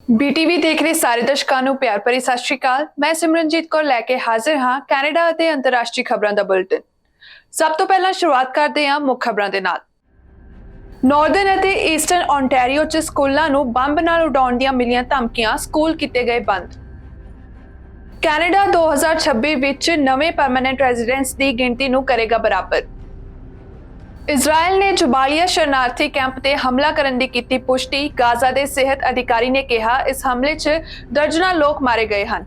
BTV ਦੇਖ ਰਹੇ ਸਾਰੇ ਦਰਸ਼ਕਾਂ ਨੂੰ ਪਿਆਰ ਭਰੀ ਸਤਿ ਸ਼੍ਰੀ ਅਕਾਲ। ਮੈਂ ਸਿਮਰਨਜੀਤ ਕੌਰ ਲੈ ਕੇ ਹਾਜ਼ਰ ਹਾਂ ਕੈਨੇਡਾ ਅਤੇ ਅੰਤਰਰਾਸ਼ਟਰੀ ਖਬਰਾਂ ਦਾ ਬੁਲੇਟਿਨ। ਸਭ ਤੋਂ ਪਹਿਲਾਂ ਸ਼ੁਰੂਆਤ ਕਰਦੇ ਹਾਂ ਮੁੱਖ ਖਬਰਾਂ ਦੇ ਨਾਲ। ਨਾਰਦਰਨ ਅਤੇ ਈਸਟਰਨ ਓਨਟਾਰੀਓ 'ਚ ਸਕੂਲਾਂ ਨੂੰ ਬੰਬ ਨਾਲ ਉਡਾਉਣ ਦੀਆਂ ਮਿਲੀਆਂ ਧਮਕੀਆਂ, ਸਕੂਲ ਕੀਤੇ ਗਏ ਬੰਦ। ਕੈਨੇਡਾ 2026 ਵਿੱਚ ਨਵੇਂ ਪਰਮਾਨੈਂਟ ਰੈਜ਼ੀਡੈਂਟਸ ਦੀ ਗਿਣਤੀ ਨੂੰ ਕਰੇਗਾ ਬਰਾਬਰ। ਇਜ਼ਰਾਈਲ ਨੇ ਜਬਾਲੀਆ ਸ਼ਰਨਾਰਥੀ ਕੈਂਪ ਤੇ ਹਮਲਾ ਕਰਨ ਦੀ ਕੀਤੀ ਪੁਸ਼ਟੀ। ਗਾਜ਼ਾ ਦੇ ਸਿਹਤ ਅਧਿਕਾਰੀ ਨੇ ਕਿਹਾ ਇਸ ਹਮਲੇ 'ਚ ਦਰਜਨਾਂ ਲੋਕ ਮਾਰੇ ਗਏ ਹਨ।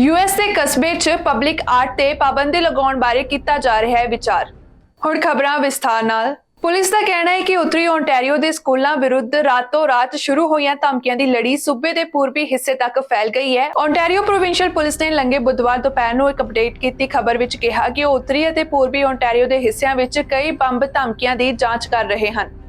US ਦੇ ਕਸਬੇ 'ਚ ਪਬਲਿਕ ਆਰਟ ਤੇ ਪਾਬੰਦੀ ਲਗਾਉਣ ਬਾਰੇ ਕੀਤਾ ਜਾ ਰਿਹਾ ਹੈ ਵਿਚਾਰ। ਹੁਣ ਖਬਰਾਂ ਵਿਸਥਾਰ ਨਾਲ। ਪੁਲਿਸ ਦਾ ਕਹਿਣਾ ਹੈ ਕਿ ਉੱਤਰੀ ਓਨਟਾਰੀਓ ਦੇ ਸਕੂਲਾਂ ਵਿਰੁੱਧ ਰਾਤੋਂ ਰਾਤ ਸ਼ੁਰੂ ਹੋਈਆਂ ਧਮਕੀਆਂ ਦੀ ਲੜੀ ਸੂਬੇ ਦੇ ਪੂਰਬੀ ਹਿੱਸੇ ਤੱਕ ਫੈਲ ਗਈ ਹੈ। ਓਨਟਾਰੀਓ ਪ੍ਰੋਵਿੰਸ਼ੀਅਲ ਪੁਲਿਸ ਨੇ ਲੰਘੇ ਬੁੱਧਵਾਰ ਦੁਪਹਿਰ ਨੂੰ ਇੱਕ ਅਪਡੇਟ ਕੀਤੀ ਖਬਰ ਵਿੱਚ ਕਿਹਾ ਕਿ ਉਹ ਉੱਤਰੀ ਅਤੇ ਪੂਰਬੀ ਓਨਟਾਰੀਓ ਦੇ ਹਿੱਸਿਆਂ ਵਿੱਚ ਕਈ ਬੰਬ ਧਮਕੀਆਂ ਦੀ ਜਾਂਚ ਕਰ ਰਹੇ ਹਨ।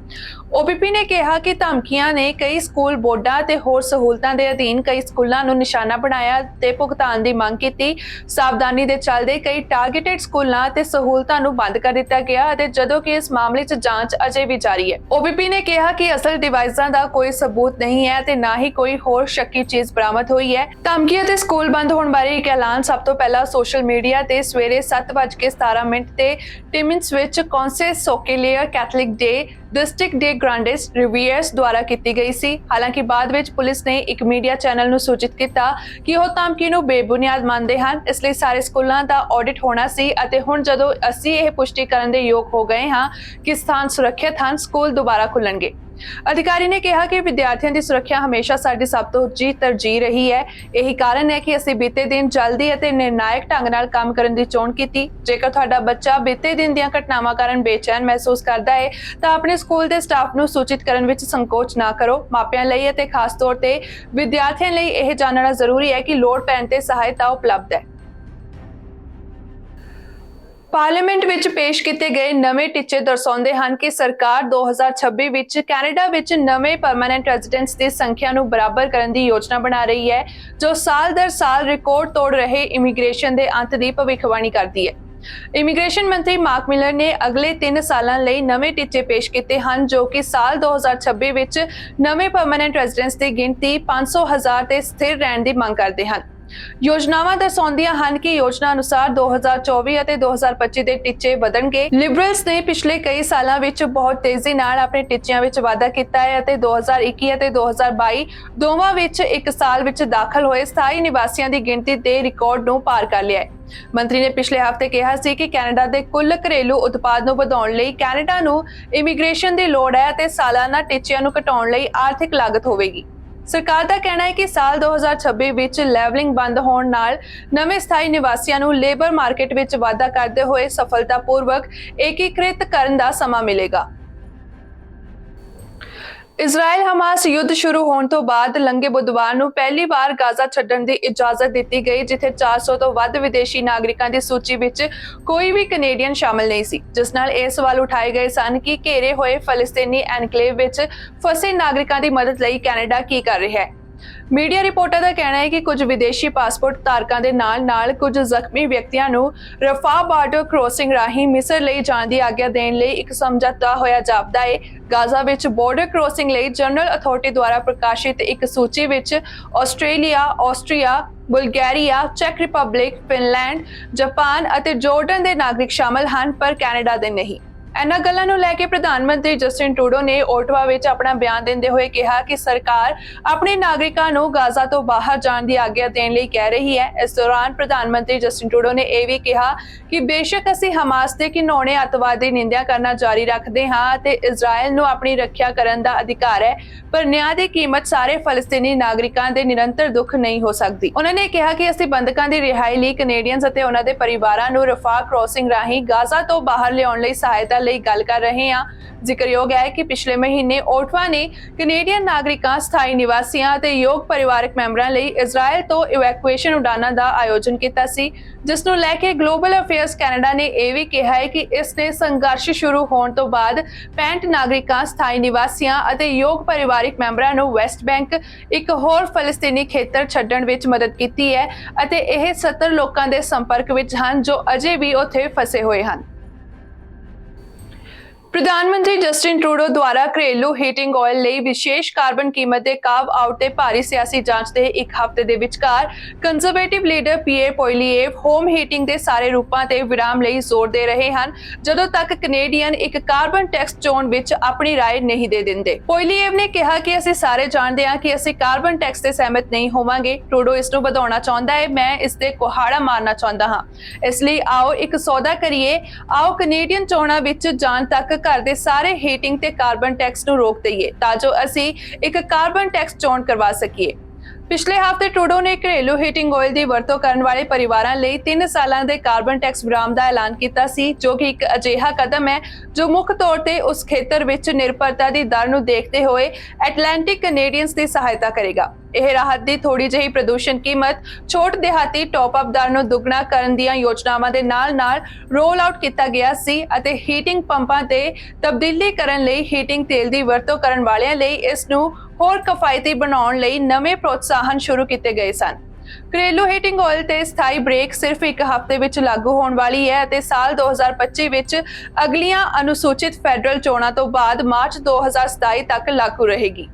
OPP ਨੇ ਕਿਹਾ ਕਿ ਧਮਕੀਆਂ ਨੇ ਕਈ ਸਕੂਲ ਬੋਰਡਾਂ ਤੇ ਹੋਰ ਸਹੂਲਤਾਂ ਦੇ ਅਧੀਨ ਕਈ ਸਕੂਲਾਂ ਨੂੰ ਨਿਸ਼ਾਨਾ ਬਣਾਇਆ ਤੇ ਭੁਗਤਾਨ ਦੀ ਮੰਗ ਕੀਤੀ। ਸਾਵਧਾਨੀ ਦੇ ਚੱਲਦੇ ਕਈ ਟਾਰਗੇਟਡ ਸਕੂਲਾਂ ਤੇ ਸਹੂਲਤਾਂ ਨੂੰ ਬੰਦ ਕਰ ਦਿੱਤਾ ਗਿਆ ਅਤੇ ਜਦੋਂ ਕਿ ਇਸ ਮਾਮਲੇ 'ਚ ਜਾਂਚ ਅਜੇ ਵੀ ਜਾਰੀ ਹੈ। OPP ਨੇ ਕਿਹਾ ਕਿ ਅਸਲ ਡਿਵਾਈਸਾਂ ਦਾ ਕੋਈ ਸਬੂਤ ਨਹੀਂ ਹੈ ਤੇ ਨਾ ਹੀ ਕੋਈ ਹੋਰ ਸ਼ੱਕੀ ਚੀਜ਼ ਬਰਾਮਦ ਹੋਈ ਹੈ। ਧਮਕੀਆਂ ਤੇ ਸਕੂਲ ਬੰਦ ਹੋਣ ਬਾਰੇ ਇੱਕ ਐਲਾਨ ਸਭ ਤੋਂ ਪਹਿਲਾਂ ਸੋਸ਼ਲ ਮੀਡੀਆ ਤੇ ਸਵੇਰੇ 7:17 ਤੇ ਟਿਮਿੰਸ ਵਿੱਚ ਕੌਂਸੇਸ ਸੋਕੇਲੀਅਰ ਕੈਥੋਲਿਕ ਡੇ डिस्ट्रिक्ट डे ग्रांडेस रिवियर्स द्वारा की गई सी। हालांकि बाद विच पुलिस ने एक मीडिया चैनल नूं सूचित किया कि वो धमकी नूं बेबुनियाद मानते हैं, इसलिए सारे स्कूलों का ऑडिट होना सी अते हुण जदों असीं यह पुष्टि करन दे योग हो गए हाँ कि स्थान सुरक्षित हैं, स्कूल दोबारा खुलणगे। अधिकारी ने कहा कि विद्यार्थियों की सुरक्षा हमेशा साडी सब तो ਉੱਚੀ तरजीह रही है। यही कारण है कि ਅਸੀਂ बीते दिन जल्दी ਅਤੇ निर्णायक ढंग नाल काम ਕਰਨ ਦੀ ਚੋਣ ਕੀਤੀ। ਜੇਕਰ ਤੁਹਾਡਾ ਬੱਚਾ बीते दिन ਦੀਆਂ ਘਟਨਾਵਾਂ ਕਾਰਨ ਬੇਚੈਨ ਮਹਿਸੂਸ ਕਰਦਾ ਹੈ ਤਾਂ ਆਪਣੇ ਸਕੂਲ ਦੇ ਸਟਾਫ ਨੂੰ ਸੂਚਿਤ ਕਰਨ ਵਿੱਚ ਸੰਕੋਚ ਨਾ ਕਰੋ। ਮਾਪਿਆਂ ਲਈ ਅਤੇ ਖਾਸ ਤੌਰ ਤੇ ਵਿਦਿਆਰਥੀਆਂ ਲਈ ਇਹ ਜਾਣਨਾ ਜ਼ਰੂਰੀ ਹੈ ਕਿ ਲੋੜ ਪੈਣ ਤੇ ਸਹਾਇਤਾ ਉਪਲਬਧ ਹੈ। ਪਾਰਲੀਮੈਂਟ ਵਿੱਚ ਪੇਸ਼ ਕੀਤੇ ਗਏ ਨਵੇਂ ਟੀਚੇ ਦਰਸਾਉਂਦੇ ਹਨ ਕਿ ਸਰਕਾਰ 2026 ਵਿੱਚ ਕੈਨੇਡਾ ਵਿੱਚ ਨਵੇਂ ਪਰਮਾਨੈਂਟ ਰੈਜ਼ੀਡੈਂਟਸ ਦੀ ਸੰਖਿਆ ਨੂੰ ਬਰਾਬਰ ਕਰਨ ਦੀ ਯੋਜਨਾ ਬਣਾ ਰਹੀ ਹੈ, ਜੋ ਸਾਲ ਦਰ ਸਾਲ ਰਿਕਾਰਡ ਤੋੜ ਰਹੇ ਇਮੀਗ੍ਰੇਸ਼ਨ ਦੇ ਅੰਤ ਦੀ ਭਵਿੱਖਬਾਣੀ ਕਰਦੀ ਹੈ। ਇਮੀਗ੍ਰੇਸ਼ਨ ਮੰਤਰੀ ਮਾਰਕ ਮਿਲਰ ਨੇ ਅਗਲੇ 3 ਸਾਲਾਂ ਲਈ ਨਵੇਂ ਟੀਚੇ ਪੇਸ਼ ਕੀਤੇ ਹਨ, ਜੋ ਕਿ ਸਾਲ 2026 ਵਿੱਚ ਨਵੇਂ ਪਰਮਾਨੈਂਟ ਰੈਜ਼ੀਡੈਂਟਸ ਦੀ ਗਿਣਤੀ 500,000 ਤੇ ਸਥਿਰ ਰਹਿਣ ਦੀ ਮੰਗ ਕਰਦੇ ਹਨ। ਯੋਜਨਾਵਾਂ ਦਰਸਾਉਂਦੀਆਂ ਹਨ ਕਿ ਯੋਜਨਾ ਅਨੁਸਾਰ 2024 ਅਤੇ 2025 ਦੇ ਟੀਚੇ ਵਧਣਗੇ। ਲਿਬਰਲਸ ਨੇ ਪਿਛਲੇ ਕਈ ਸਾਲਾਂ ਵਿੱਚ ਬਹੁਤ ਤੇਜ਼ੀ ਨਾਲ ਆਪਣੇ ਟੀਚਿਆਂ ਵਿੱਚ ਵਾਧਾ ਕੀਤਾ ਹੈ ਅਤੇ 2021 ਅਤੇ 2022 ਦੋਵਾਂ ਵਿੱਚ ਇੱਕ ਸਾਲ ਵਿੱਚ ਦਾਖਲ ਹੋਏ ਸਥਾਈ ਨਿਵਾਸੀਆਂ ਦੀ ਗਿਣਤੀ ਦੇ ਰਿਕਾਰਡ ਨੂੰ ਪਾਰ ਕਰ ਲਿਆ ਹੈ। ਮੰਤਰੀ ਨੇ ਪਿਛਲੇ ਹਫ਼ਤੇ ਕਿਹਾ ਸੀ ਕਿ ਕੈਨੇਡਾ ਦੇ ਕੁੱਲ ਘਰੇਲੂ ਉਤਪਾਦ ਨੂੰ ਵਧਾਉਣ ਲਈ ਕੈਨੇਡਾ ਨੂੰ ਇਮੀਗ੍ਰੇਸ਼ਨ ਦੀ ਲੋੜ ਹੈ ਅਤੇ ਸਾਲਾਨਾ ਟੀਚਿਆਂ ਨੂੰ ਘਟਾਉਣ ਲਈ ਆਰਥਿਕ ਲਾਗਤ ਹੋਵੇਗੀ। ਸਰਕਾਰ ਦਾ ਕਹਿਣਾ ਹੈ ਕਿ ਸਾਲ 2026 ਵਿੱਚ ਲੈਵਲਿੰਗ ਬੰਦ ਹੋਣ ਨਾਲ ਨਵੇਂ ਸਥਾਈ ਨਿਵਾਸੀਆਂ ਨੂੰ ਲੇਬਰ ਮਾਰਕੀਟ ਵਿੱਚ ਵਾਧਾ ਕਰਦੇ ਹੋਏ ਸਫਲਤਾਪੂਰਵਕ ਏਕੀਕ੍ਰਿਤ ਕਰਨ ਦਾ ਸਮਾਂ ਮਿਲੇਗਾ। ਇਜ਼ਰਾਈਲ ਹਮਾਸ ਯੁੱਧ ਸ਼ੁਰੂ ਹੋਣ ਤੋਂ ਬਾਅਦ ਲੰਘੇ ਬੁੱਧਵਾਰ ਨੂੰ ਪਹਿਲੀ ਵਾਰ ਗਾਜ਼ਾ ਛੱਡਣ ਦੀ ਇਜਾਜ਼ਤ ਦਿੱਤੀ ਗਈ, ਜਿੱਥੇ 400 ਤੋਂ ਵੱਧ ਵਿਦੇਸ਼ੀ ਨਾਗਰਿਕਾਂ ਦੀ ਸੂਚੀ ਵਿੱਚ ਕੋਈ ਵੀ ਕੈਨੇਡੀਅਨ ਸ਼ਾਮਲ ਨਹੀਂ ਸੀ, ਜਿਸ ਨਾਲ ਇਹ ਸਵਾਲ ਉਠਾਏ ਗਏ ਸਨ ਕਿ ਘੇਰੇ ਹੋਏ ਫਲਸਤੀਨੀ ਐਨਕਲੇਵ ਵਿੱਚ ਫਸੇ ਨਾਗਰਿਕਾਂ ਦੀ ਮਦਦ ਲਈ ਕੈਨੇਡਾ ਕੀ ਕਰ ਰਿਹਾ ਹੈ। ਮੀਡੀਆ ਰਿਪੋਰਟਾਂ ਦਾ ਕਹਿਣਾ ਹੈ ਕਿ ਕੁਝ ਵਿਦੇਸ਼ੀ ਪਾਸਪੋਰਟ ਧਾਰਕਾਂ ਦੇ ਨਾਲ-ਨਾਲ ਕੁਝ ਜ਼ਖਮੀ ਵਿਅਕਤੀਆਂ ਨੂੰ ਰਫਾਹ ਬਾਰਡਰ ਕ੍ਰੋਸਿੰਗ ਰਾਹੀਂ ਮਿਸਰ ਲਈ ਜਾਣ ਦੀ ਆਗਿਆ ਦੇਣ ਲਈ ਇੱਕ ਸਮਝੌਤਾ ਹੋਇਆ ਜਾਪਦਾ ਹੈ। ਗਾਜ਼ਾ ਵਿੱਚ ਬਾਰਡਰ ਕ੍ਰੋਸਿੰਗ ਲਈ ਜਨਰਲ ਅਥਾਰਟੀ ਦੁਆਰਾ ਪ੍ਰਕਾਸ਼ਿਤ ਇੱਕ ਸੂਚੀ ਵਿੱਚ Australia, Austria, Bulgaria, check republic, Finland, Japan ਅਤੇ ਜਾਰਡਨ ਦੇ ਨਾਗਰਿਕ ਸ਼ਾਮਲ ਹਨ, ਪਰ ਕੈਨੇਡਾ ਦੇ ਨਹੀਂ। ਇਹਨਾਂ ਗੱਲਾਂ ਨੂੰ ਲੈ ਕੇ ਪ੍ਰਧਾਨ ਮੰਤਰੀ ਜਸਟਿਨ ਟਰੂਡੋ ਨੇ ਓਟਵਾ ਵਿੱਚ ਆਪਣਾ ਬਿਆਨ ਦਿੰਦੇ ਹੋਏ ਕਿਹਾ ਕਿ ਸਰਕਾਰ ਆਪਣੇ ਨਾਗਰਿਕਾਂ ਨੂੰ ਗਾਜ਼ਾ ਤੋਂ ਬਾਹਰ ਜਾਣ ਦੀ ਆਗਿਆ ਦੇਣ ਲਈ ਕਹਿ ਰਹੀ ਹੈ। ਇਸ ਦੌਰਾਨ ਪ੍ਰਧਾਨ ਮੰਤਰੀ ਜਸਟਿਨ ਟਰੂਡੋ ਨੇ ਇਹ ਵੀ ਕਿਹਾ ਕਿ ਬੇਸ਼ੱਕ ਅਸੀਂ ਹਮਾਸ ਦੇ ਘਿਨੌਣੇ ਅੱਤਵਾਦ ਦੀ ਨਿੰਦਿਆ ਕਰਨਾ ਜਾਰੀ ਰੱਖਦੇ ਹਾਂ ਅਤੇ ਇਜ਼ਰਾਈਲ ਨੂੰ ਆਪਣੀ ਰੱਖਿਆ ਕਰਨ ਦਾ ਅਧਿਕਾਰ ਹੈ, ਪਰ ਨਿਆਂ ਦੀ ਕੀਮਤ ਸਾਰੇ ਫਲਸਤੀਨੀ ਨਾਗਰਿਕਾਂ ਦੇ ਨਿਰੰਤਰ ਦੁੱਖ ਨਹੀਂ ਹੋ ਸਕਦੀ। ਉਹਨਾਂ ਨੇ ਕਿਹਾ ਕਿ ਅਸੀਂ ਬੰਦਕਾਂ ਦੀ ਰਿਹਾਈ ਲਈ ਕੈਨੇਡੀਅਨਸ ਅਤੇ ਉਹਨਾਂ ਦੇ ਪਰਿਵਾਰਾਂ ਨੂੰ ਰਫਾਹ ਕ੍ਰੋਸਿੰਗ ਰਾਹੀਂ ਗਾਜ਼ਾ ਤੋਂ ਬਾਹਰ ਲਿਆਉਣ ਲਈ ਸਹਾਇਤਾ ਲਈ ਗੱਲ ਕਰ ਰਹੇ ਹਾਂ। ਜ਼ਿਕਰਯੋਗ ਹੈ ਕਿ ਪਿਛਲੇ ਮਹੀਨੇ ਓਟਵਾ ਨੇ ਕੈਨੇਡੀਅਨ ਨਾਗਰਿਕਾਂ, ਸਥਾਈ ਨਿਵਾਸੀਆਂ ਅਤੇ ਯੋਗ ਪਰਿਵਾਰਕ ਮੈਂਬਰਾਂ ਲਈ ਇਜ਼ਰਾਈਲ ਤੋਂ ਇਵੈਕੂਏਸ਼ਨ ਉਡਾਨਾਂ ਦਾ ਆਯੋਜਨ ਕੀਤਾ ਸੀ, ਜਿਸ ਨੂੰ ਲੈ ਕੇ ਗਲੋਬਲ ਅਫੇਅਰਸ ਕੈਨੇਡਾ ਨੇ ਇਹ ਵੀ ਕਿਹਾ ਹੈ ਕਿ ਇਸ ਨੇ ਸੰਘਰਸ਼ ਸ਼ੁਰੂ ਹੋਣ ਤੋਂ ਬਾਅਦ 65 ਨਾਗਰਿਕਾਂ, ਸਥਾਈ ਨਿਵਾਸੀਆਂ ਅਤੇ ਯੋਗ ਪਰਿਵਾਰਕ ਮੈਂਬਰਾਂ ਨੂੰ ਵੈਸਟ ਬੈਂਕ, ਇੱਕ ਹੋਰ ਫਲਸਤੀਨੀ ਖੇਤਰ ਛੱਡਣ ਵਿੱਚ ਮਦਦ ਕੀਤੀ ਹੈ ਅਤੇ ਇਹ 70 ਲੋਕਾਂ ਦੇ ਸੰਪਰਕ ਵਿੱਚ ਹਨ ਜੋ ਅਜੇ ਵੀ ਉੱਥੇ ਫਸੇ ਹੋਏ ਹਨ। ਪ੍ਰਧਾਨ ਮੰਤਰੀ ਜਸਟਿਨ ਟਰੂਡੋ ਦੁਆਰਾ ਘਰੇਲੂ ਹੀਟਿੰਗ ਆਇਲ ਲਈ ਵਿਸ਼ੇਸ਼ ਕਾਰਬਨ ਕੀਮਤ ਦੇ ਕਾਵ ਆਊਟ ਤੇ ਭਾਰੀ ਸਿਆਸੀ ਜਾਂਚ ਦੇ ਇੱਕ ਹਫ਼ਤੇ ਦੇ ਵਿਚਕਾਰ conservative leader Pierre Poilievre home heating ਦੇ ਸਾਰੇ ਰੂਪਾਂ ਤੇ ਵਿਰਾਮ ਲਈ ਜ਼ੋਰ ਦੇ ਰਹੇ ਹਨ ਜਦੋਂ ਤੱਕ ਕੈਨੇਡੀਅਨ ਇੱਕ ਕਾਰਬਨ ਟੈਕਸ ਚੋਣ ਵਿੱਚ ਆਪਣੀ ਰਾਏ ਨਹੀਂ ਦੇ ਦਿੰਦੇ। ਪੋਇਲੀਏਵ ਨੇ ਕਿਹਾ ਕਿ ਅਸੀਂ ਸਾਰੇ ਜਾਣਦੇ ਹਾਂ ਕਿ ਅਸੀਂ ਕਾਰਬਨ ਟੈਕਸ ਤੇ ਸਹਿਮਤ ਨਹੀਂ ਹੋਵਾਂਗੇ। ਟਰੂਡੋ ਇਸ ਨੂੰ ਵਧਾਉਣਾ ਚਾਹੁੰਦਾ ਹੈ, ਮੈਂ ਇਸ ਤੇ ਕੁਹਾੜਾ ਮਾਰਨਾ ਚਾਹੁੰਦਾ ਹਾਂ। ਇਸ ਲਈ ਆਓ ਇੱਕ ਸੌਦਾ ਕਰੀਏ, ਆਓ ਕੈਨੇਡੀਅਨ ਚੋਣਾਂ ਵਿੱਚ ਜਾਣ ਤੱਕ ਘਰ ਦੇ ਸਾਰੇ ਹੀਟਿੰਗ ਤੇ ਕਾਰਬਨ ਟੈਕਸ ਨੂੰ ਰੋਕ ਦਈਏ ਤਾਂ ਜੋ ਅਸੀਂ ਇੱਕ ਕਾਰਬਨ ਟੈਕਸ ਚੋਣ ਕਰਵਾ ਸਕੀਏ। ਪਿਛਲੇ ਹਫ਼ਤੇ ਟਰੂਡੋ ਨੇ ਘਰੇਲੂ ਹੀਟਿੰਗ ਆਇਲ ਦੀ ਵਰਤੋਂ ਕਰਨ ਵਾਲੇ ਪਰਿਵਾਰਾਂ ਲਈ 3 ਸਾਲਾਂ ਦੇ ਕਾਰਬਨ ਟੈਕਸ ਵਿਰਾਮ ਦਾ ਐਲਾਨ ਕੀਤਾ ਸੀ, ਜੋ ਕਿ ਇੱਕ ਅਜਿਹਾ ਕਦਮ ਹੈ ਜੋ ਮੁੱਖ ਤੌਰ ਤੇ ਉਸ ਖੇਤਰ ਵਿੱਚ ਨਿਰਭਰਤਾ ਦੀ ਦਰ ਨੂੰ ਦੇਖਦੇ ਹੋਏ ਐਟਲਾਂਟਿਕ ਕੈਨੇਡੀਅਨਸ ਦੀ ਸਹਾਇਤਾ ਕਰੇਗਾ। ਇਹ ਰਾਹਤ ਦੀ ਥੋੜੀ ਜਿਹੀ ਪ੍ਰਦੂਸ਼ਣ ਕੀਮਤ, ਛੋਟ ਦਿਹਾਤੀ ਟੌਪ-ਅਪ ਦਰ ਨੂੰ ਦੁੱਗਣਾ ਕਰਨ ਦੀਆਂ ਯੋਜਨਾਵਾਂ ਦੇ ਨਾਲ-ਨਾਲ ਰੋਲ ਆਊਟ ਕੀਤਾ ਗਿਆ ਸੀ ਅਤੇ ਹੀਟਿੰਗ ਪੰਪਾਂ ਤੇ ਤਬਦੀਲੀ ਕਰਨ ਲਈ ਹੀਟਿੰਗ ਤੇਲ ਦੀ ਵਰਤੋਂ ਕਰਨ ਵਾਲਿਆਂ ਲਈ ਇਸ ਨੂੰ ਹੋਰ ਕਿਫਾਇਤੀ ਬਣਾਉਣ ਲਈ ਨਵੇਂ ਪ੍ਰੋਤਸਾਹਨ ਸ਼ੁਰੂ ਕੀਤੇ ਗਏ ਸਨ। ਘਰੇਲੂ ਹੀਟਿੰਗ ਆਇਲ ਤੇ ਸਥਾਈ ਬ੍ਰੇਕ ਸਿਰਫ ਇੱਕ ਹਫ਼ਤੇ ਵਿੱਚ ਲਾਗੂ ਹੋਣ ਵਾਲੀ ਹੈ ਅਤੇ ਸਾਲ 2025 ਵਿੱਚ ਅਗਲੀਆਂ ਅਨੁਸੂਚਿਤ ਫੈਡਰਲ ਚੋਣਾਂ ਤੋਂ ਬਾਅਦ ਮਾਰਚ 2027 ਤੱਕ ਲਾਗੂ ਰਹੇਗੀ।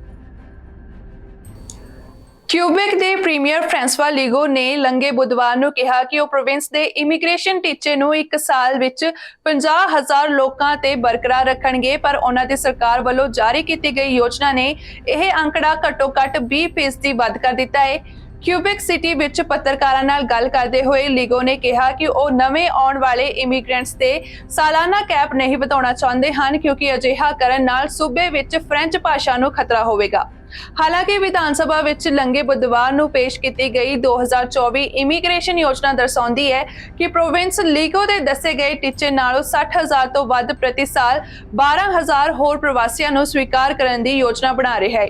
ਕਿਊਬੈਕ ਦੇ ਪ੍ਰੀਮੀਅਰ ਫ੍ਰਾਂਸਵਾ ਲੀਗੋ ਨੇ ਲੰਘੇ ਬੁੱਧਵਾਰ ਨੂੰ ਕਿਹਾ ਕਿ ਉਹ ਪ੍ਰੋਵਿੰਸ ਦੇ ਇਮੀਗ੍ਰੇਸ਼ਨ ਟੀਚੇ ਨੂੰ ਇੱਕ ਸਾਲ ਵਿੱਚ 50,000 ਲੋਕਾਂ ਤੇ ਬਰਕਰਾਰ ਰੱਖਣਗੇ, ਪਰ ਉਹਨਾਂ ਦੀ ਸਰਕਾਰ ਵੱਲੋਂ ਜਾਰੀ ਕੀਤੀ ਗਈ ਯੋਜਨਾ ਨੇ ਇਹ ਅੰਕੜਾ ਘੱਟੋ-ਘੱਟ 20% ਵੱਧ ਕਰ ਦਿੱਤਾ ਹੈ। ਕਿਊਬੈਕ ਸਿਟੀ ਵਿੱਚ ਪੱਤਰਕਾਰਾਂ ਨਾਲ ਗੱਲ ਕਰਦੇ ਹੋਏ ਲੀਗੋ ਨੇ ਕਿਹਾ ਕਿ ਉਹ ਨਵੇਂ ਆਉਣ ਵਾਲੇ ਇਮੀਗ੍ਰੈਂਟਸ ਤੇ ਸਾਲਾਨਾ ਕੈਪ ਨਹੀਂ ਵਧਾਉਣਾ ਚਾਹੁੰਦੇ ਹਨ ਕਿਉਂਕਿ ਅਜਿਹਾ ਕਰਨ ਨਾਲ ਸੂਬੇ ਵਿੱਚ ਫ੍ਰੈਂਚ ਭਾਸ਼ਾ ਨੂੰ ਖਤਰਾ ਹੋਵੇਗਾ। ਹਾਲਾਂਕਿ ਵਿਧਾਨ ਸਭਾ ਵਿੱਚ ਲੰਘੇ ਬੁੱਧਵਾਰ ਨੂੰ ਪੇਸ਼ ਕੀਤੀ ਗਈ 2024 ਇਮੀਗ੍ਰੇਸ਼ਨ ਯੋਜਨਾ ਦਰਸਾਉਂਦੀ ਹੈ ਕਿ ਪ੍ਰੋਵਿੰਸ ਲੀਗੋ ਦੇ ਦੱਸੇ ਗਏ ਟੀਚੇ ਨਾਲੋਂ 60,000 ਤੋਂ ਵੱਧ ਪ੍ਰਤੀ ਸਾਲ 12,000 ਹੋਰ ਪ੍ਰਵਾਸੀਆਂ ਨੂੰ ਸਵੀਕਾਰ ਕਰਨ ਦੀ ਯੋਜਨਾ ਬਣਾ ਰਿਹਾ ਹੈ।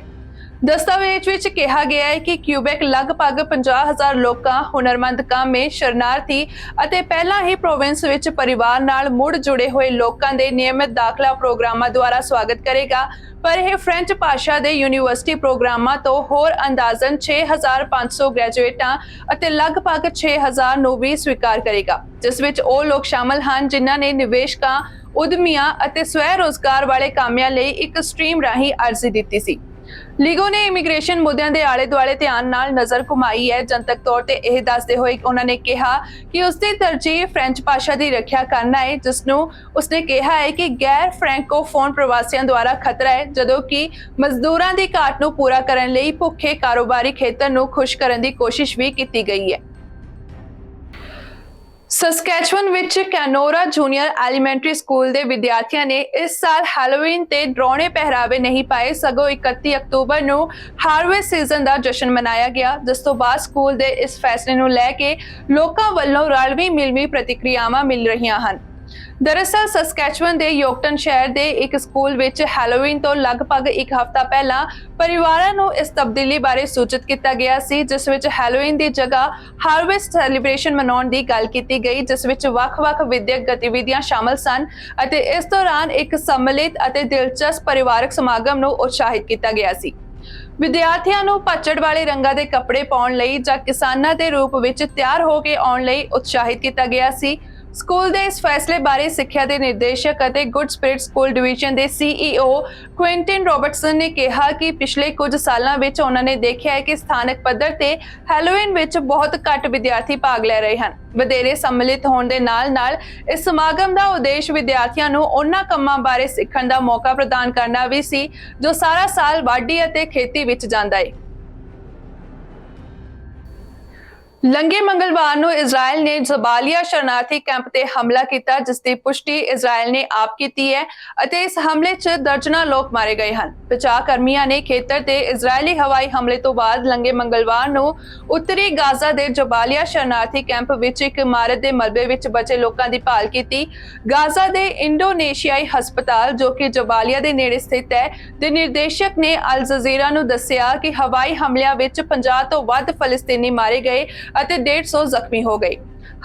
ਦਸਤਾਵੇਜ਼ ਵਿੱਚ ਕਿਹਾ ਗਿਆ ਹੈ ਕਿ ਕਿਊਬੈਕ ਲਗਭਗ 50,000 ਲੋਕਾਂ, ਹੁਨਰਮੰਦ ਕਾਮੇ, ਸ਼ਰਨਾਰਥੀ ਅਤੇ ਪਹਿਲਾਂ ਹੀ ਪ੍ਰੋਵਿੰਸ ਵਿੱਚ ਪਰਿਵਾਰ ਨਾਲ ਮੁੜ ਜੁੜੇ ਹੋਏ ਲੋਕਾਂ ਦੇ ਨਿਯਮਿਤ ਦਾਖਲਾ ਪ੍ਰੋਗਰਾਮਾਂ ਦੁਆਰਾ ਸਵਾਗਤ ਕਰੇਗਾ, ਪਰ ਇਹ ਫ੍ਰੈਂਚ ਭਾਸ਼ਾ ਦੇ ਯੂਨੀਵਰਸਿਟੀ ਪ੍ਰੋਗਰਾਮਾਂ ਤੋਂ ਹੋਰ ਅੰਦਾਜ਼ਨ 6,500 ਗ੍ਰੈਜੂਏਟਾਂ ਅਤੇ ਲਗਭਗ 6,000 ਨੂੰ ਵੀ ਸਵੀਕਾਰ ਕਰੇਗਾ, ਜਿਸ ਵਿੱਚ ਉਹ ਲੋਕ ਸ਼ਾਮਲ ਹਨ ਜਿਨ੍ਹਾਂ ਨੇ ਨਿਵੇਸ਼ਕਾਂ, ਉਦਮੀਆਂ ਅਤੇ ਸਵੈ ਰੋਜ਼ਗਾਰ ਵਾਲੇ ਕਾਮਿਆਂ ਲਈ ਇੱਕ ਸਟ੍ਰੀਮ ਰਾਹੀਂ ਅਰਜ਼ੀ ਦਿੱਤੀ ਸੀ। ਲੀਗੋ ਨੇ ਇਮੀਗ੍ਰੇਸ਼ਨ ਮੁੱਦਿਆਂ ਦੇ ਆਲੇ-ਦੁਆਲੇ ਧਿਆਨ ਨਾਲ ਨਜ਼ਰ ਘੁਮਾਈ ਹੈ। ਜਨਤਕ ਤੌਰ ਤੇ ਇਹ ਦੱਸਦੇ ਹੋਏ ਉਹਨਾਂ ਨੇ ਕਿਹਾ ਕਿ ਉਸਦੀ ਤਰਜੀਹ ਫ੍ਰੈਂਚ ਭਾਸ਼ਾ ਦੀ ਰੱਖਿਆ ਕਰਨਾ ਹੈ, ਜਿਸ ਨੂੰ ਉਸਨੇ ਕਿਹਾ ਹੈ ਕਿ ਗੈਰ ਫ੍ਰੈਂਕੋਫੋਨ ਪ੍ਰਵਾਸੀਆਂ ਦੁਆਰਾ ਖਤਰਾ ਹੈ, ਜਦੋਂ ਕਿ ਮਜ਼ਦੂਰਾਂ ਦੀ ਘਾਟ ਨੂੰ ਪੂਰਾ ਕਰਨ ਲਈ ਭੁੱਖੇ ਕਾਰੋਬਾਰੀ ਖੇਤਰ ਨੂੰ ਖੁਸ਼ ਕਰਨ ਦੀ ਕੋਸ਼ਿਸ਼ ਵੀ ਕੀਤੀ ਗਈ ਹੈ। ਸਸਕੈਚੁਅਨ ਵਿੱਚ ਕੈਨੋਰਾ ਜੂਨੀਅਰ ਐਲੀਮੈਂਟਰੀ ਸਕੂਲ ਦੇ ਵਿਦਿਆਰਥੀਆਂ ਨੇ ਇਸ ਸਾਲ ਹੈਲੋਵੀਨ ਤੇ ਡਰਾਉਣੇ ਪਹਿਰਾਵੇ ਨਹੀਂ ਪਾਏ, ਸਗੋਂ 31 ਅਕਤੂਬਰ ਨੂੰ ਹਾਰਵੈਸਟ ਸੀਜ਼ਨ ਦਾ ਜਸ਼ਨ ਮਨਾਇਆ ਗਿਆ, ਜਿਸ ਤੋਂ ਬਾਅਦ ਸਕੂਲ ਦੇ ਇਸ ਫੈਸਲੇ ਨੂੰ ਲੈ ਕੇ ਲੋਕਾਂ ਵੱਲੋਂ ਰਲਵੀਂ ਮਿਲਵੀਂ ਪ੍ਰਤੀਕਿਰਿਆਵਾਂ ਮਿਲ ਰਹੀਆਂ ਹਨ। ਦਰਅਸਲ ਸਸਕੈਚੁਅਨ ਦੇ ਯੋਕਟਨ ਸ਼ਹਿਰ ਦੇ ਇੱਕ ਸਕੂਲ ਵਿੱਚ ਹੈਲੋਵੀਨ ਤੋਂ ਲਗਭਗ ਇੱਕ ਹਫ਼ਤਾ ਪਹਿਲਾਂ ਪਰਿਵਾਰਾਂ ਨੂੰ ਇਸ ਤਬਦੀਲੀ ਬਾਰੇ ਸੂਚਿਤ ਕੀਤਾ ਗਿਆ ਸੀ, ਜਿਸ ਵਿੱਚ ਹੈਲੋਵੀਨ ਦੀ ਜਗ੍ਹਾ ਹਾਰਵੈਸਟ ਸੈਲੀਬ੍ਰੇਸ਼ਨ ਮਨਾਉਣ ਦੀ ਗੱਲ ਕੀਤੀ ਗਈ, ਜਿਸ ਵਿੱਚ ਵੱਖ-ਵੱਖ ਵਿਦਿਅਕ ਗਤੀਵਿਧੀਆਂ ਸ਼ਾਮਲ ਸਨ ਅਤੇ ਇਸ ਦੌਰਾਨ ਇੱਕ ਸੰਮਿਲਿਤ ਅਤੇ ਦਿਲਚਸਪ ਪਰਿਵਾਰਕ ਸਮਾਗਮ ਨੂੰ ਉਤਸ਼ਾਹਿਤ ਕੀਤਾ ਗਿਆ ਸੀ। ਵਿਦਿਆਰਥੀਆਂ ਨੂੰ ਪੱਛੜ ਵਾਲੇ ਰੰਗਾਂ ਦੇ ਕੱਪੜੇ ਪਾਉਣ ਲਈ ਜਾਂ ਕਿਸਾਨਾਂ ਦੇ ਰੂਪ ਵਿੱਚ ਤਿਆਰ ਹੋ ਕੇ ਆਉਣ ਲਈ ਉਤਸ਼ਾਹਿਤ ਕੀਤਾ ਗਿਆ ਸੀ। ਸਕੂਲ ਦੇ ਇਸ ਫੈਸਲੇ ਬਾਰੇ ਸਿੱਖਿਆ ਦੇ ਨਿਰਦੇਸ਼ਕ ਅਤੇ ਗੁੱਡ ਸਪਿਰਿਟ ਸਕੂਲ ਡਿਵੀਜ਼ਨ ਦੇ CEO ਕੁਇੰਟਨ ਰੌਬਰਟਸਨ ਨੇ ਕਿਹਾ ਕਿ ਪਿਛਲੇ ਕੁਝ ਸਾਲਾਂ ਵਿੱਚ ਉਹਨਾਂ ਨੇ ਦੇਖਿਆ ਹੈ ਕਿ ਸਥਾਨਕ ਪੱਧਰ ਤੇ ਹੈਲੋਵੀਨ ਵਿੱਚ ਬਹੁਤ ਘੱਟ ਵਿਦਿਆਰਥੀ ਭਾਗ ਲੈ ਰਹੇ ਹਨ। ਵਧੇਰੇ ਸੰਮਿਲਿਤ ਹੋਣ ਦੇ ਨਾਲ-ਨਾਲ ਇਸ ਸਮਾਗਮ ਦਾ ਉਦੇਸ਼ ਵਿਦਿਆਰਥੀਆਂ ਨੂੰ ਉਹਨਾਂ ਕੰਮਾਂ ਬਾਰੇ ਸਿੱਖਣ ਦਾ ਮੌਕਾ ਪ੍ਰਦਾਨ ਕਰਨਾ ਵੀ ਸੀ ਜੋ ਸਾਰਾ ਸਾਲ ਵਾਢੀ ਅਤੇ ਖੇਤੀ ਵਿੱਚ ਜਾਂਦਾ ਹੈ। ਲੰਘੇ ਮੰਗਲਵਾਰ ਨੂੰ ਇਜ਼ਰਾਈਲ ਨੇ ਜਬਾਲੀਆ ਸ਼ਰਨਾਰਥੀ ਕੈਂਪ ਤੇ ਹਮਲਾ ਕੀਤਾ, ਜਿਸ ਦੀ ਪੁਸ਼ਟੀ ਇਜ਼ਰਾਈਲ ਨੇ ਆਪ ਕੀਤੀ ਹੈ ਅਤੇ ਇਸ ਹਮਲੇ 'ਚ ਦਰਜਨਾਂ ਲੋਕ ਮਾਰੇ ਗਏ ਹਨ। ਬਚਾਅ ਕਰਮੀਆਂ ਨੇ ਖੇਤਰ ਤੇ ਇਜ਼ਰਾਈਲੀ ਹਵਾਈ ਹਮਲੇ ਤੋਂ ਬਾਅਦ ਲੰਘੇ ਮੰਗਲਵਾਰ ਨੂੰ ਉੱਤਰੀ ਗਾਜ਼ਾ ਦੇ ਜਬਾਲੀਆ ਸ਼ਰਨਾਰਥੀ ਕੈਂਪ ਵਿੱਚ ਇੱਕ ਇਮਾਰਤ ਦੇ ਮਲਬੇ ਵਿੱਚ ਬਚੇ ਲੋਕਾਂ ਦੀ ਭਾਲ ਕੀਤੀ। ਗਾਜ਼ਾ ਦੇ ਇੰਡੋਨੇਸ਼ੀਆਈ ਹਸਪਤਾਲ, ਜੋ ਕਿ ਜਬਾਲੀਆ ਦੇ ਨੇੜੇ ਸਥਿਤ ਹੈ, ਦੇ ਨਿਰਦੇਸ਼ਕ ਨੇ ਅਲ ਜਜ਼ੀਰਾ ਨੂੰ ਦੱਸਿਆ ਕਿ ਹਵਾਈ ਹਮਲਿਆਂ ਵਿੱਚ 50 ਤੋਂ ਵੱਧ ਫਲਸਤੀਨੀ ਮਾਰੇ ਗਏ ਅਤੇ 150 ਜ਼ਖਮੀ ਹੋ ਗਏ।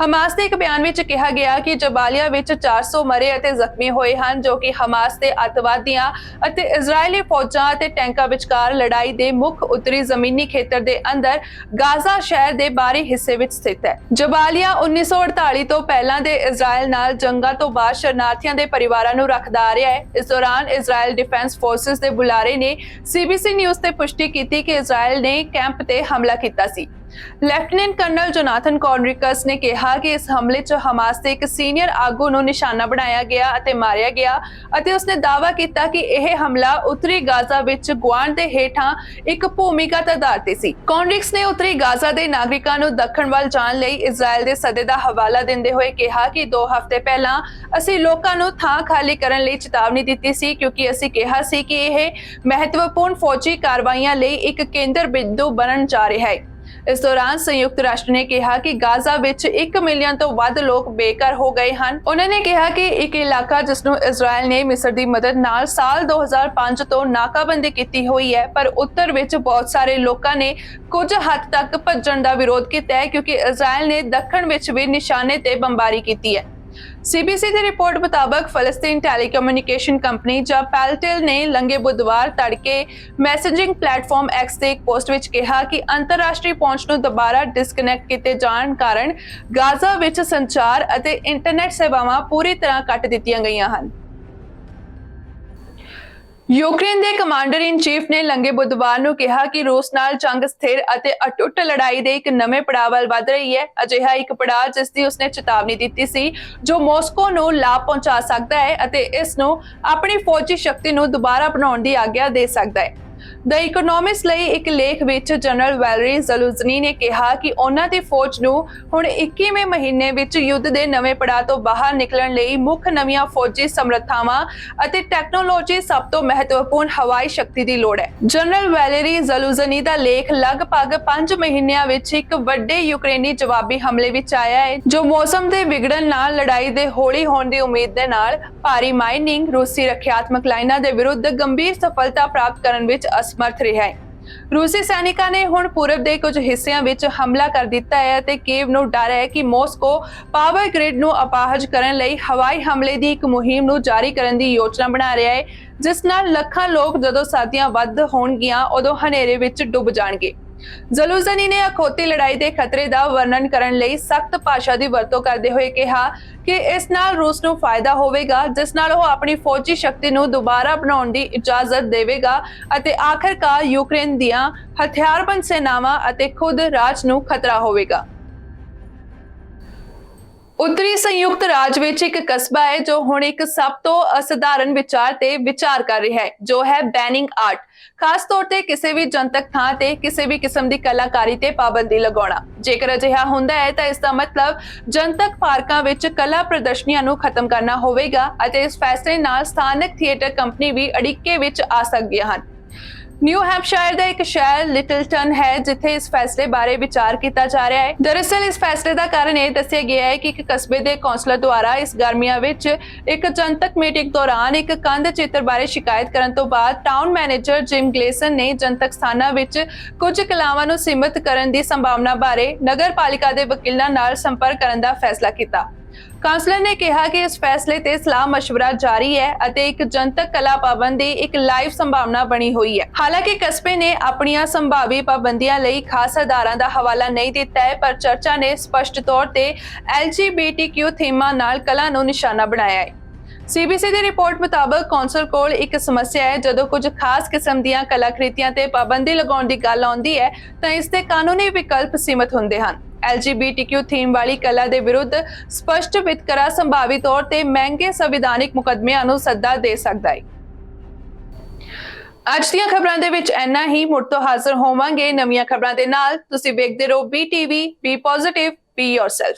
ਹਮਾਸ ਦੇ ਇੱਕ ਬਿਆਨ ਵਿੱਚ ਕਿਹਾ ਗਿਆ ਕਿ ਜਬਾਲੀਆ ਵਿੱਚ 400 ਮਰੇ ਅਤੇ ਜ਼ਖਮੀ ਹੋਏ ਹਨ, ਜੋ ਕਿ ਹਮਾਸ ਦੇ ਅੱਤਵਾਦੀਆਂ ਅਤੇ ਇਜ਼ਰਾਈਲੀ ਫੌਜਾਂ ਅਤੇ ਟੈਂਕਾਂ ਵਿਚਕਾਰ ਲੜਾਈ ਦੇ ਮੁੱਖ ਉੱਤਰੀ ਜ਼ਮੀਨੀ ਖੇਤਰ ਦੇ ਅੰਦਰ ਗਾਜ਼ਾ ਸ਼ਹਿਰ ਦੇ ਬਾਹਰੀ ਹਿੱਸੇ ਵਿੱਚ ਸਥਿਤ ਹੈ। ਜਬਾਲੀਆ 1948 ਤੋਂ ਪਹਿਲਾਂ ਦੇ ਇਜ਼ਰਾਈਲ ਨਾਲ ਜੰਗਾਂ ਤੋਂ ਬਾਅਦ ਸ਼ਰਨਾਰਥੀਆਂ ਦੇ ਪਰਿਵਾਰਾਂ ਨੂੰ ਰੱਖਦਾ ਆ ਰਿਹਾ ਹੈ। ਇਸ ਦੌਰਾਨ ਇਜ਼ਰਾਈਲ ਡਿਫੈਂਸ ਫੋਰਸਿਸ ਦੇ ਬੁਲਾਰੇ ਨੇ CBC ਨਿਊਜ਼ ਤੇ ਪੁਸ਼ਟੀ ਕੀਤੀ ਕਿ ਇਜ਼ਰਾਈਲ ਨੇ ਕੈਂਪ ਤੇ ਹਮਲਾ ਕੀਤਾ ਸੀ। ਲੈਫਟੀਨੈਂਟ ਕਰਨਲ ਜੋਨਾਥਨ ਕੌਨਰਿਕਸ ਨੇ ਕਿਹਾ ਕਿ ਇਸ ਹਮਲੇ 'ਚ ਹਮਾਸ ਦੇ ਇੱਕ ਸੀਨੀਅਰ ਆਗੂ ਨੂੰ ਨਿਸ਼ਾਨਾ ਬਣਾਇਆ ਗਿਆ ਅਤੇ ਮਾਰਿਆ ਗਿਆ ਅਤੇ ਉਸਨੇ ਦਾਅਵਾ ਕੀਤਾ ਕਿ ਇਹ ਹਮਲਾ ਉੱਤਰੀ ਗਾਜ਼ਾ ਵਿੱਚ ਗੁਆਂਢ ਦੇ ਹੇਠਾਂ ਇੱਕ ਭੂਮੀਗਤ ਆਧਾਰ ਤੇ ਸੀ। ਕੌਨਰਿਕਸ ਨੇ ਉੱਤਰੀ ਗਾਜ਼ਾ ਦੇ ਨਾਗਰਿਕਾਂ ਨੂੰ ਦੱਖਣ ਵੱਲ ਜਾਣ ਲਈ ਇਜ਼ਰਾਈਲ ਦੇ ਸੱਦੇ ਦਾ ਹਵਾਲਾ ਦਿੰਦੇ ਹੋਏ ਕਿਹਾ ਕਿ 2 ਹਫ਼ਤੇ ਪਹਿਲਾਂ ਅਸੀਂ ਲੋਕਾਂ ਨੂੰ ਥਾਂ ਖਾਲੀ ਕਰਨ ਲਈ ਚੇਤਾਵਨੀ ਦਿੱਤੀ ਸੀ, ਕਿਉਂਕਿ ਅਸੀਂ ਕਿਹਾ ਸੀ ਕਿ ਇਹ ਮਹੱਤਵਪੂਰਨ ਫੌਜੀ ਕਾਰਵਾਈਆਂ ਲਈ ਇੱਕ ਕੇਂਦਰ ਬਿੰਦੂ ਬਣਨ ਜਾ ਰਿਹਾ ਹੈ। ਇਸ ਦੌਰਾਨ ਸੰਯੁਕਤ ਰਾਸ਼ਟਰ ਨੇ ਕਿਹਾ ਕਿ ਗਾਜ਼ਾ ਵਿੱਚ 1 ਮਿਲੀਅਨ ਤੋਂ ਵੱਧ ਲੋਕ ਬੇਘਰ ਹੋ ਗਏ ਹਨ। ਉਹਨਾਂ ਨੇ ਕਿਹਾ ਕਿ ਇੱਕ ਇਲਾਕਾ ਜਿਸ ਨੂੰ ਇਜ਼ਰਾਈਲ ਨੇ ਮਿਸਰ ਦੀ ਮਦਦ ਨਾਲ ਸਾਲ 2005 ਤੋਂ ਨਾਕਾਬੰਦੀ ਕੀਤੀ ਹੋਈ ਹੈ, ਪਰ ਉੱਤਰ ਵਿੱਚ ਬਹੁਤ ਸਾਰੇ ਲੋਕਾਂ ਨੇ ਕੁਝ ਹੱਦ ਤੱਕ ਭੱਜਣ ਦਾ ਵਿਰੋਧ ਕੀਤਾ ਹੈ, ਕਿਉਂਕਿ ਇਜ਼ਰਾਈਲ ਨੇ ਦੱਖਣ ਵਿੱਚ ਵੀ ਨਿਸ਼ਾਨੇ ਤੇ ਬੰਬਾਰੀ ਕੀਤੀ ਹੈ। CBC ਦੀ ਰਿਪੋਰਟ ਮੁਤਾਬਕ ਫਲਸਤੀਨ ਟੈਲੀਕਮਿਊਨੀਕੇਸ਼ਨ ਕੰਪਨੀ ਜਾਂ ਪੈਲਟੇਲ ਨੇ ਲੰਘੇ ਬੁੱਧਵਾਰ ਤੜਕੇ ਮੈਸੇਜਿੰਗ ਪਲੇਟਫਾਰਮ X ਤੇ ਇੱਕ ਪੋਸਟ ਵਿੱਚ ਕਿਹਾ ਕਿ ਅੰਤਰਰਾਸ਼ਟਰੀ ਪਹੁੰਚ ਨੂੰ ਦੁਬਾਰਾ ਡਿਸਕਨੈਕਟ ਕੀਤੇ ਜਾਣ ਕਾਰਨ ਗਾਜ਼ਾ ਵਿੱਚ ਸੰਚਾਰ ਅਤੇ ਇੰਟਰਨੈਟ ਸੇਵਾਵਾਂ ਪੂਰੀ ਤਰ੍ਹਾਂ ਕੱਟ ਦਿੱਤੀਆਂ ਗਈਆਂ ਹਨ। ਯੂਕਰੇਨ ਦੇ ਕਮਾਂਡਰ ਇਨ ਚੀਫ ਨੇ ਲੰਘੇ ਬੁੱਧਵਾਰ ਨੂੰ ਕਿਹਾ ਕਿ ਰੂਸ ਨਾਲ ਜੰਗ ਸਥਿਰ ਅਤੇ ਅਟੁੱਟ ਲੜਾਈ ਦੇ ਇੱਕ ਨਵੇਂ ਪੜਾਅ ਵੱਲ ਵਧ ਰਹੀ ਹੈ। ਅਜਿਹਾ ਇੱਕ ਪੜਾਅ ਜਿਸ ਦੀ ਉਸਨੇ ਚੇਤਾਵਨੀ ਦਿੱਤੀ ਸੀ, ਜੋ ਮਾਸਕੋ ਨੂੰ ਲਾਭ ਪਹੁੰਚਾ ਸਕਦਾ ਹੈ ਅਤੇ ਇਸ ਨੂੰ ਆਪਣੀ ਫੌਜੀ ਸ਼ਕਤੀ ਨੂੰ ਦੁਬਾਰਾ ਬਣਾਉਣ ਦੀ ਆਗਿਆ ਦੇ ਸਕਦਾ ਹੈ। ਦ ਇਕਨੋਮਿਸਟ ਲਈ ਇੱਕ ਲੇਖ ਵਿੱਚ ਜਨਰਲ ਵੈਲਰੀ ਜ਼ਲੂਜ਼ਨੀ ਨੇ ਕਿਹਾ ਕਿ ਉਹਨਾਂ ਦੀ ਫੌਜ ਨੂੰ ਹੁਣ 21ਵੇਂ ਮਹੀਨੇ ਵਿੱਚ ਯੁੱਧ ਦੇ ਨਵੇਂ ਪੜਾਅ ਤੋਂ ਬਾਹਰ ਨਿਕਲਣ ਲਈ ਮੁੱਖ ਨਵੀਆਂ ਫੌਜੀ ਸਮਰੱਥਾਵਾਂ ਅਤੇ ਟੈਕਨੋਲੋਜੀ, ਸਭ ਤੋਂ ਮਹੱਤਵਪੂਰਨ ਹਵਾਈ ਸ਼ਕਤੀ ਦੀ ਲੋੜ ਹੈ। ਜਨਰਲ ਵੈਲਰੀ ਜ਼ਲੂਜ਼ਨੀ ਦਾ ਲੇਖ ਲਗਭਗ 5 ਮਹੀਨਿਆਂ ਵਿੱਚ ਇੱਕ ਵੱਡੇ ਯੂਕਰੇਨੀ ਜਵਾਬੀ ਹਮਲੇ ਵਿੱਚ ਆਇਆ ਹੈ, ਜੋ ਮੌਸਮ ਦੇ ਵਿਗੜਨ ਨਾਲ ਲੜਾਈ ਦੇ ਹੌਲੀ ਹੋਣ ਦੀ ਉਮੀਦ ਦੇ ਨਾਲ ਭਾਰੀ ਮਾਈਨਿੰਗ, ਰੂਸੀ ਰੱਖਿਆਤਮਕ ਲਾਈਨਾਂ ਦੇ ਵਿਰੁੱਧ ਗੰਭੀਰ ਸਫਲਤਾ ਪ੍ਰਾਪਤ ਕਰਨ ਵਿੱਚ ਅਸਮਰਥ ਰਿਹਾ ਹੈ। ਰੂਸੀ ਸੈਨਿਕਾਂ ਨੇ ਹੁਣ ਪੂਰਬ ਦੇ ਕੁਝ ਹਿੱਸਿਆਂ ਵਿੱਚ ਹਮਲਾ ਕਰ ਦਿੱਤਾ ਹੈ ਅਤੇ ਕੀਵ ਨੂੰ ਡਰ ਹੈ ਕਿ ਮਾਸਕੋ ਪਾਵਰ ਗ੍ਰਿਡ ਨੂੰ ਅਪਾਹਜ ਕਰਨ ਲਈ ਹਵਾਈ ਹਮਲੇ ਦੀ ਇੱਕ ਮੁਹਿੰਮ ਨੂੰ ਜਾਰੀ ਕਰਨ ਦੀ ਯੋਜਨਾ ਬਣਾ ਰਿਹਾ ਹੈ, ਜਿਸ ਨਾਲ ਲੱਖਾਂ ਲੋਕ ਜਦੋਂ ਸਰਦੀਆਂ ਵੱਧ ਹੋਣਗੀਆਂ ਉਦੋਂ ਹਨੇਰੇ ਵਿੱਚ ਡੁੱਬ ਜਾਣਗੇ। ਜ਼ਲੂਜ਼ਨੀ ਨੇ ਅਖੌਤੀ ਲੜਾਈ ਦੇ ਖਤਰੇ ਦਾ ਵਰਣਨ ਕਰਨ ਲਈ ਸਖਤ ਭਾਸ਼ਾ ਦੀ ਵਰਤੋਂ ਕਰਦੇ ਹੋਏ ਕਿਹਾ ਕਿ ਇਸ ਨਾਲ ਰੂਸ ਨੂੰ ਫਾਇਦਾ ਹੋਵੇਗਾ, ਜਿਸ ਨਾਲ ਉਹ ਆਪਣੀ ਫੌਜੀ ਸ਼ਕਤੀ ਨੂੰ ਦੁਬਾਰਾ ਬਣਾਉਣ ਦੀ ਇਜਾਜ਼ਤ ਦੇਵੇਗਾ ਅਤੇ ਆਖਰਕਾਰ ਯੂਕਰੇਨ ਦੀਆਂ ਹਥਿਆਰਬੰਦ ਸੈਨਾਵਾਂ ਅਤੇ ਖੁਦ ਰਾਜ ਨੂੰ ਖਤਰਾ ਹੋਵੇਗਾ। ਉੱਤਰੀ ਸੰਯੁਕਤ ਰਾਜ ਵਿੱਚ ਇੱਕ ਕਸਬਾ ਹੈ ਜੋ ਹੁਣ ਇੱਕ ਸਭ ਤੋਂ ਅਸਧਾਰਨ ਵਿਚਾਰ ਤੇ ਵਿਚਾਰ ਕਰ ਰਿਹਾ ਹੈ, ਜੋ ਹੈ ਬੈਨਿੰਗ ਆਰਟ। ਖਾਸ ਤੌਰ ਤੇ ਕਿਸੇ ਵੀ ਜਨਤਕ ਥਾਂ ਤੇ ਕਿਸੇ ਵੀ ਕਿਸਮ ਦੀ ਕਲਾਕਾਰੀ ਤੇ ਪਾਬੰਦੀ ਲਗਾਉਣਾ। ਜੇਕਰ ਅਜਿਹਾ ਹੁੰਦਾ ਹੈ ਤਾਂ ਇਸ ਦਾ ਮਤਲਬ ਜਨਤਕ ਪਾਰਕਾਂ ਵਿੱਚ ਕਲਾ ਪ੍ਰਦਰਸ਼ਨੀਆਂ ਨੂੰ ਖਤਮ ਕਰਨਾ ਹੋਵੇਗਾ ਅਤੇ ਇਸ ਫੈਸਲੇ ਨਾਲ ਸਥਾਨਕ ਥੀਏਟਰ ਕੰਪਨੀ ਵੀ ਅੜਿੱਕੇ ਵਿੱਚ ਆ ਸਕਦੀਆਂ ਹਨ। ਨਿਊ ਹੈਂਪਸ਼ਾਇਰ ਦਾ ਇੱਕ ਸ਼ਹਿਰ ਲਿਟਲਟਨ ਹੈ ਜਿੱਥੇ ਇਸ ਫੈਸਲੇ ਬਾਰੇ ਵਿਚਾਰ ਕੀਤਾ ਜਾ ਰਿਹਾ ਹੈ। ਦਰਅਸਲ ਇਸ ਫੈਸਲੇ ਦਾ ਕਾਰਨ ਇਹ ਦੱਸਿਆ ਗਿਆ ਹੈ ਕਿ ਇੱਕ ਕਸਬੇ ਦੇ ਕੌਂਸਲਰ ਦੁਆਰਾ ਇਸ ਗਰਮੀਆਂ ਵਿੱਚ ਇੱਕ ਜਨਤਕ ਮੀਟਿੰਗ ਦੌਰਾਨ ਇੱਕ ਕੰਧ ਚਿੱਤਰ ਬਾਰੇ ਸ਼ਿਕਾਇਤ ਕਰਨ ਤੋਂ ਬਾਅਦ ਟਾਊਨ ਮੈਨੇਜਰ ਜਿਮ ਗਲੇਸਨ ਨੇ ਜਨਤਕ ਸਥਾਨਾਂ ਵਿੱਚ ਕੁਝ ਕਲਾਵਾਂ ਨੂੰ ਸੀਮਿਤ ਕਰਨ ਦੀ ਸੰਭਾਵਨਾ ਬਾਰੇ ਨਗਰਪਾਲਿਕਾ ਦੇ ਵਕੀਲਾਂ ਨਾਲ ਸੰਪਰਕ ਕਰਨ ਦਾ ਫੈਸਲਾ ਕੀਤਾ। ਕਾਉਂਸਲਰ ਨੇ ਕਿਹਾ ਕਿ ਇਸ ਫੈਸਲੇ ਤੇ ਸਲਾਹ ਮਸ਼ਵਰਾ ਜਾਰੀ ਹੈ ਅਤੇ ਇੱਕ ਜਨਤਕ ਕਲਾ ਪਾਬੰਦੀ ਇੱਕ ਲਾਈਵ ਸੰਭਾਵਨਾ ਬਣੀ ਹੋਈ ਹੈ। ਹਾਲਾਂਕਿ ਕਸਬੇ ਨੇ ਆਪਣੀਆਂ ਸੰਭਾਵੀ ਪਾਬੰਦੀਆਂ ਲਈ ਖਾਸ ਆਧਾਰਾਂ ਦਾ ਹਵਾਲਾ ਨਹੀਂ ਦਿੱਤਾ ਹੈ, ਪਰ ਚਰਚਾ ਨੇ ਸਪਸ਼ਟ ਤੌਰ ਤੇ LGBTQ ਥੀਮਾਂ ਨਾਲ ਕਲਾ ਨੂੰ ਨਿਸ਼ਾਨਾ ਬਣਾਇਆ ਹੈ। CBC ਦੀ ਰਿਪੋਰਟ ਮੁਤਾਬਕ ਕੌਂਸਲ ਕੋਲ ਇੱਕ ਸਮੱਸਿਆ ਹੈ ਜਦੋਂ ਕੁਝ ਖਾਸ ਕਿਸਮ ਦੀਆਂ ਕਲਾਕ੍ਰਿਤੀਆਂ ਤੇ ਪਾਬੰਦੀ ਲਗਾਉਣ ਦੀ ਗੱਲ ਆਉਂਦੀ ਹੈ ਤਾਂ ਇਸ ਦੇ ਕਾਨੂੰਨੀ ਵਿਕਲਪ ਸੀਮਿਤ ਹੁੰਦੇ ਹਨ। LGBTQ ਥੀਮ ਵਾਲੀ ਕਲਾ ਦੇ ਵਿਰੁੱਧ ਸਪਸ਼ਟ ਵਿਤਕਰਾ ਸੰਭਾਵੀ ਤੌਰ ਤੇ ਮਹਿੰਗੇ ਸੰਵਿਧਾਨਿਕ ਮੁਕੱਦਮਿਆਂ ਨੂੰ ਸੱਦਾ ਦੇ ਸਕਦਾ ਹੈ। ਅੱਜ ਦੀਆਂ ਖਬਰਾਂ ਦੇ ਵਿੱਚ ਇੰਨਾ ਹੀ। ਮੁੜ ਤੋਂ ਹਾਜ਼ਰ ਹੋਵਾਂਗੇ ਨਵੀਆਂ ਖਬਰਾਂ ਦੇ ਨਾਲ। ਤੁਸੀਂ ਵੇਖਦੇ ਰਹੋ BTV, B positive, B yourself.